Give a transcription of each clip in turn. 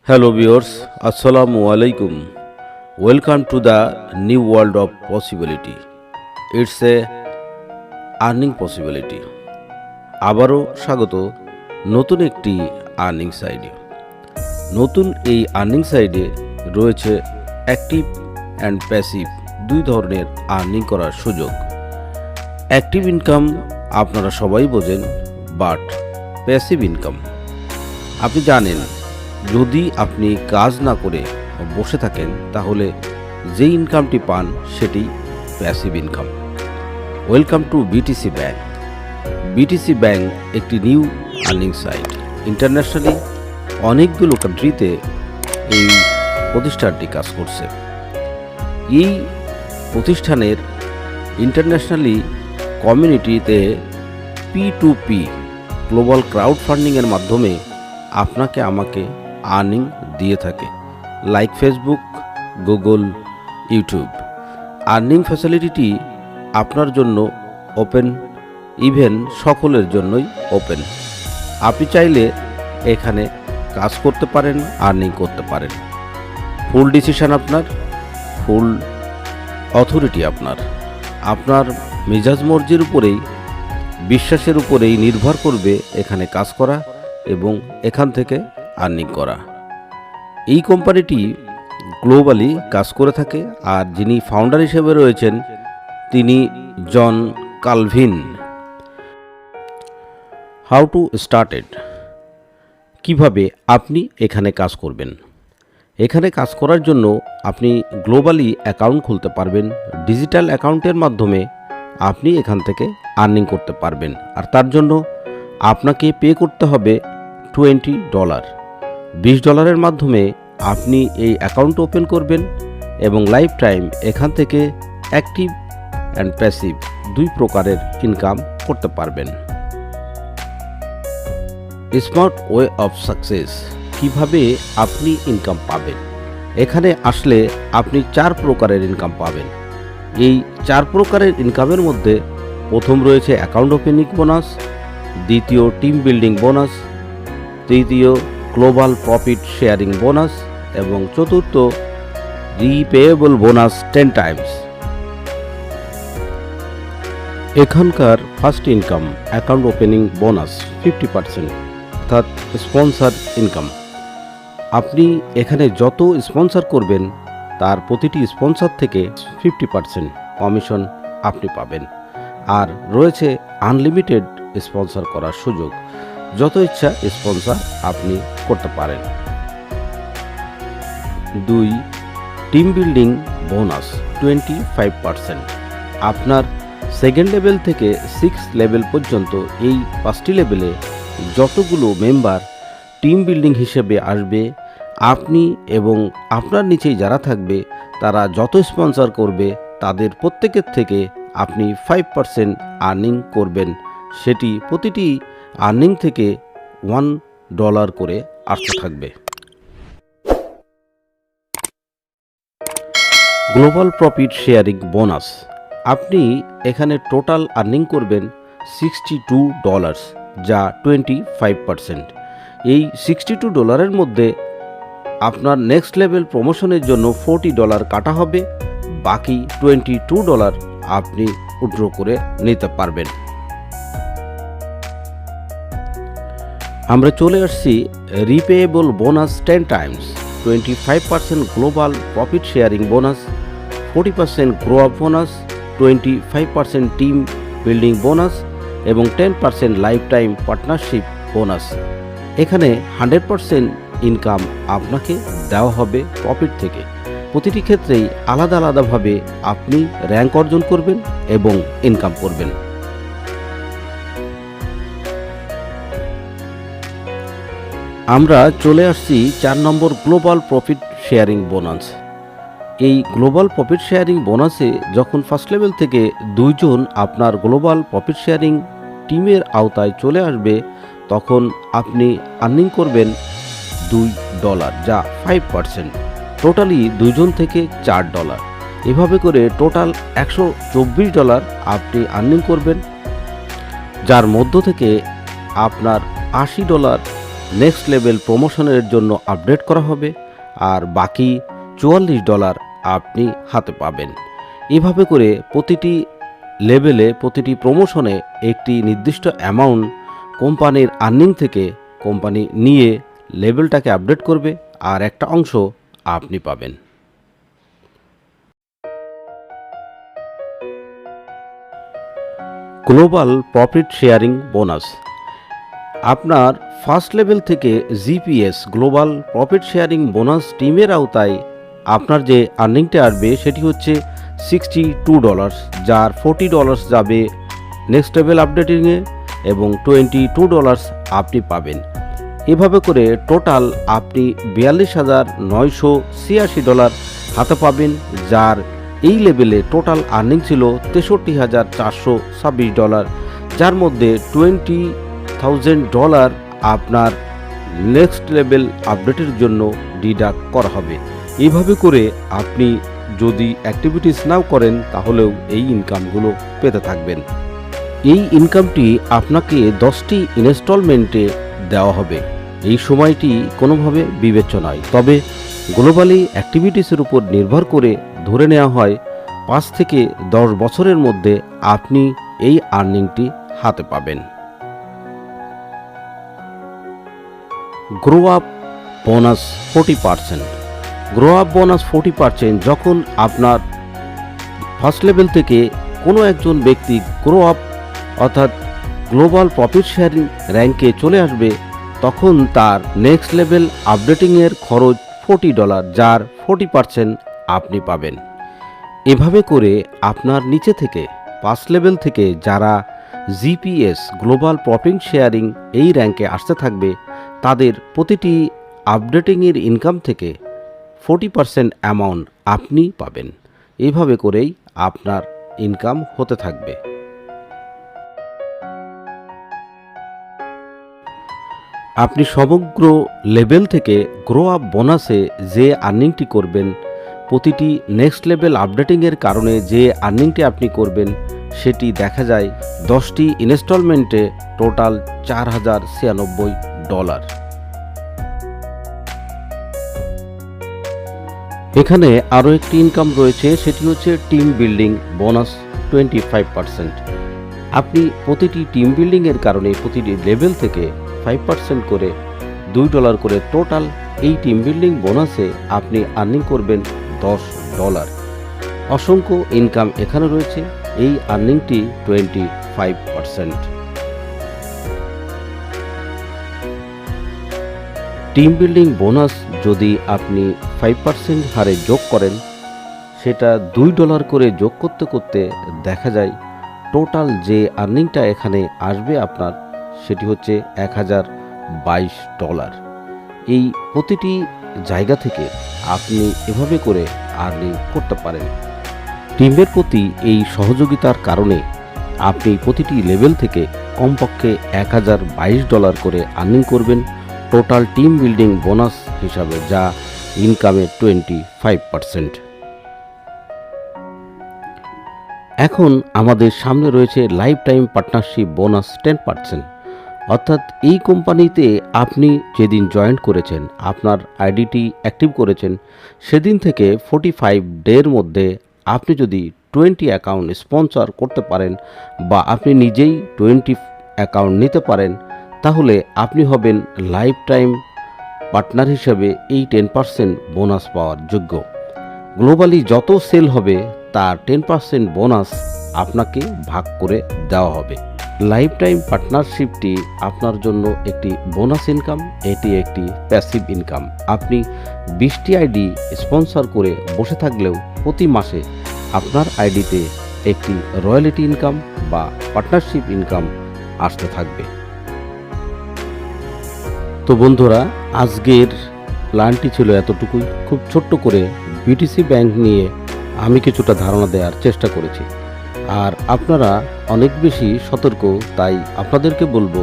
Hello viewers, Assalamu alaikum. Welcome to the new world of possibility. It's a earning possibility. আবারও স্বাগত নতুন একটি earning সাইডে। নতুন এই আর্নিং সাইডে রয়েছে অ্যাক্টিভ অ্যান্ড প্যাসিভ দুই ধরনের আর্নিং করার সুযোগ। অ্যাক্টিভ ইনকাম আপনারা সবাই বোঝেন, বাট প্যাসিভ ইনকাম আপনি জানেন, যদি আপনি কাজ না করে বসে থাকেন তাহলে যে ইনকামটি পান সেটি passive income. Welcome to BTC bank. BTC bank একটি নিউ আর্নিং সাইট। ইন্টারন্যাশনালি অনেকগুলো কান্ট্রিতে এই প্রতিষ্ঠানটি কাজ করছে। এই প্রতিষ্ঠানের ইন্টারন্যাশনালি কমিউনিটিতে P2P গ্লোবাল ক্রাউড ফান্ডিংয়ের মাধ্যমে আপনাকে আমাকে আর্নিং দিয়ে থাকে, like Facebook, Google, YouTube. Earning ফ্যাসিলিটিটি আপনার জন্য ওপেন, ইভেন সকলের জন্যই ওপেন। আপনি চাইলে এখানে কাজ করতে পারেন, আর্নিং করতে পারেন। ফুল ডিসিশন আপনার, ফুল অথরিটি আপনার। আপনার মেজাজ মর্জির উপরেই, বিশ্বাসের উপরেই নির্ভর করবে এখানে কাজ করা এবং এখান থেকে আর্নিং করা। এই কোম্পানিটি গ্লোবালি কাজ করে থাকে, আর যিনি ফাউন্ডার হিসেবে রয়েছেন তিনি জন কালভিন। হাউ টু স্টার্টেড, কিভাবে আপনি এখানে কাজ করবেন। এখানে কাজ করার জন্য আপনি গ্লোবালি অ্যাকাউন্ট খুলতে পারবেন। ডিজিটাল অ্যাকাউন্টের মাধ্যমে আপনি এখান থেকে আর্নিং করতে পারবেন, আর তার জন্য আপনাকে পে করতে হবে $20। $20 মাধ্যমে আপনি এই অ্যাকাউন্ট ওপেন করবেন এবং লাইফ টাইম এখান থেকে অ্যাক্টিভ অ্যান্ড প্যাসিভ দুই প্রকারের ইনকাম করতে পারবেন। স্মার্ট ওয়ে অফ সাকসেস, কিভাবে আপনি ইনকাম পাবেন। এখানে আসলে আপনি 4 প্রকারের ইনকাম পাবেন। এই 4 প্রকারের ইনকামের মধ্যে প্রথম রয়েছে অ্যাকাউন্ট ওপেনিং বোনাস, দ্বিতীয় টিম বিল্ডিং বোনাস, তৃতীয় গ্লোবাল প্রফিট শেয়ারিং বোনাস এবং চতুর্থ রিপেয়েবল বোনাস 10 টাইমস। এখানকার first income account opening bonus 50%, অর্থাৎ স্পন্সর ইনকাম। আপনি এখানে যত স্পন্সর করবেন তার প্রতিটি স্পন্সর থেকে 50% কমিশন আপনি পাবেন। আর রয়েছে আনলিমিটেড স্পন্সর করার সুযোগ, যত ইচ্ছা স্পন্সর আপনি করতে পারেন। 2 টিম বিল্ডিং বোনাস 25%। আপনার সেকেন্ড লেভেল থেকে 6 লেভেল পর্যন্ত এই 5টি লেভেলে যতগুলো মেম্বার টিম বিল্ডিং হিসেবে আসবে, আপনি এবং আপনার নিচেই যারা থাকবে তারা যত স্পন্সর করবে তাদের প্রত্যেকের থেকে আপনি 5% আর্নিং করবেন। সেটি প্রতিটি আর্নিং থেকে $1 করে আসতে থাকবে। গ্লোবাল প্রফিট শেয়ারিং বোনাস, আপনি এখানে টোটাল আর্নিং করবেন $62, যা 25%। এই $62 মধ্যে আপনার নেক্সট লেভেল প্রমোশনের জন্য $40 কাটা হবে, বাকি $22 আপনি উইথড্র করে নিতে পারবেন। আমরা চলে আসছি repayable bonus 10 times. 25% global profit sharing bonus, 40% grow up bonus, 25% team building bonus এবং 10% লাইফ টাইম পার্টনারশিপ বোনাস। এখানে 100% ইনকাম আপনাকে দেওয়া হবে প্রফিট থেকে। প্রতিটি ক্ষেত্রেই আলাদা আলাদাভাবে আপনি র্যাঙ্ক অর্জন করবেন এবং ইনকাম করবেন। আমরা চলে আসছি 4 নম্বর গ্লোবাল প্রফিট শেয়ারিং বোনাস। এই গ্লোবাল প্রফিট শেয়ারিং বোনাসে যখন ফার্স্ট লেভেল থেকে 2 জন আপনার গ্লোবাল প্রফিট শেয়ারিং টিমের আওতায় চলে আসবে, তখন আপনি আর্নিং করবেন $2, যা 5%। টোটালি 2 জন থেকে $4। এভাবে করে টোটাল $124 আপনি আর্নিং করবেন, যার মধ্য থেকে আপনার $80 নেক্সট লেভেল প্রমোশনের জন্য আপডেট করা হবে, আর বাকি $44 আপনি হাতে পাবেন। এভাবে করে প্রতিটি লেভেলে, প্রতিটি প্রমোশনে একটি নির্দিষ্ট অ্যামাউন্ট কোম্পানির আর্নিং থেকে কোম্পানি নিয়ে লেভেলটাকে আপডেট করবে, আর একটা অংশ আপনি পাবেন। Global profit sharing bonus. আপনার ফার্স্ট লেভেল থেকে GPS global profit sharing bonus টিমের আওতায় আপনার যে আর্নিংটা আসবে সেটি হচ্ছে $62, যার $40 যাবে নেক্সট লেভেল আপডেটিংয়ে এবং $22 আপনি পাবেন। এভাবে করে টোটাল আপনি $42,986 হাতে পাবেন, যার এই লেভেলে টোটাল আর্নিং ছিল $63,426, যার মধ্যে $20,000 আপনার নেক্সট লেভেল আপডেটের জন্য ডিডাক্ট করা হবে। এইভাবে করে আপনি যদি অ্যাক্টিভিটিস নাও করেন তাহলেও এই ইনকামগুলো পেতে থাকবেন। এই ইনকামটি আপনাকে 10টি ইনস্টলমেন্টে দেওয়া হবে। এই সময়টি কোনোভাবে বিবেচ্য নয়, তবে গ্লোবালি অ্যাক্টিভিটিসের উপর নির্ভর করে ধরে নেওয়া হয় 5 থেকে 10 বছরের মধ্যে আপনি এই আর্নিংটি হাতে পাবেন। Grow up bonus 40%। Grow up bonus 40% যখন আপনার ফার্স্ট লেভেল থেকে কোনো একজন ব্যক্তি গ্রো আপ অর্থাৎ গ্লোবাল প্রফিট শেয়ারিং র্যাঙ্কে চলে আসবে, তখন তার নেক্সট লেভেল আপডেটিংয়ের খরচ $40, যার 40% আপনি পাবেন। এভাবে করে আপনার নিচে থেকে ফার্স্ট লেভেল থেকে যারা জিপিএস গ্লোবাল প্রফিট শেয়ারিং এই র্যাঙ্কে আসতে থাকবে তাদের প্রতিটি আপডেটিংয়ের ইনকাম থেকে 40% অ্যামাউন্ট আপনি পাবেন। এইভাবে করেই আপনার ইনকাম হতে থাকবে। আপনি সমগ্র লেভেল থেকে গ্রো আপ বোনাসে যে আর্নিংটি করবেন, প্রতিটি নেক্সট লেভেল আপডেটিংয়ের কারণে যে আর্নিংটি আপনি করবেন সেটি দেখা যায় 10টি ইনস্টলমেন্টে টোটাল $4,096। এখানে আরও একটি ইনকাম রয়েছে, সেটি হচ্ছে টিম বিল্ডিং বোনাস 25%। আপনি প্রতিটি টিম বিল্ডিংয়ের কারণে প্রতিটি লেভেল থেকে 5% করে $2 করে টোটাল এই টিম বিল্ডিং বোনাসে আপনি আর্নিং করবেন $10। অসংখ্য ইনকাম এখানে রয়েছে। এই আর্নিংটি 25%। টিম বিল্ডিং বোনাস যদি আপনি 5% হারে যোগ করেন, সেটা $2 করে যোগ করতে করতে দেখা যায় টোটাল যে আর্নিংটা এখানে আসবে আপনার সেটি হচ্ছে $1,022। এই প্রতিটি জায়গা থেকে আপনি এভাবে করে আর্নিং করতে পারেন। টিমের প্রতি এই সহযোগিতার কারণে আপনি প্রতিটি লেভেল থেকে কমপক্ষে $1,022 করে আর্নিং করবেন টোটাল টিম বিল্ডিং বোনাস হিসাবে, যা ইনকামের 25%। এখন আমাদের সামনে রয়েছে লাইফ টাইম পার্টনারশিপ বোনাস 10%। অর্থাৎ এই কোম্পানিতে আপনি যেদিন জয়েন করেছেন, আপনার আইডিটি অ্যাক্টিভ করেছেন, সেদিন থেকে 45 ডের মধ্যে আপনি যদি 20 অ্যাকাউন্ট স্পন্সর করতে পারেন বা আপনি নিজেই 20 অ্যাকাউন্ট নিতে পারেন, তাহলে আপনি হবেন লাইফ টাইম পার্টনার হিসেবে এই 10% বোনাস পাওয়ার যোগ্য। গ্লোবালি যত সেল হবে তার 10% বোনাস আপনাকে ভাগ করে দেওয়া হবে। লাইফ টাইম পার্টনারশিপটি আপনার জন্য একটি বোনাস ইনকাম, এটি একটি প্যাসিভ ইনকাম। আপনি 20টি আইডি স্পন্সর করে বসে থাকলেও প্রতি মাসে আপনার আইডিতে একটি রয়্যালিটি ইনকাম বা পার্টনারশিপ ইনকাম আসতে থাকবে। তো বন্ধুরা, আজকের প্ল্যানটি ছিল এতটুকুই। খুব ছোট্ট করে বিটিসি ব্যাংক নিয়ে আমি কিছুটা ধারণা দেওয়ার চেষ্টা করেছি। আর আপনারা অনেক বেশি সতর্ক, তাই আপনাদেরকে বলবো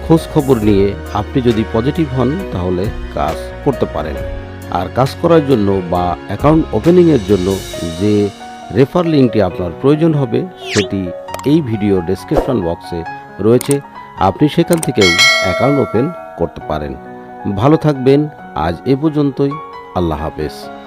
খোঁজ খবর নিয়ে আপনি যদি পজিটিভ হন তাহলে কাজ করতে পারেন। আর কাজ করার জন্য বা অ্যাকাউন্ট ওপেনিংয়ের জন্য যে রেফার লিঙ্কটি আপনার প্রয়োজন হবে সেটি এই ভিডিও ডেসক্রিপশন বক্সে রয়েছে, আপনি সেখান থেকেও অ্যাকাউন্ট ওপেন করতে পারেন। ভালো থাকবেন। আজ এ পর্যন্তই। আল্লাহ হাফেজ।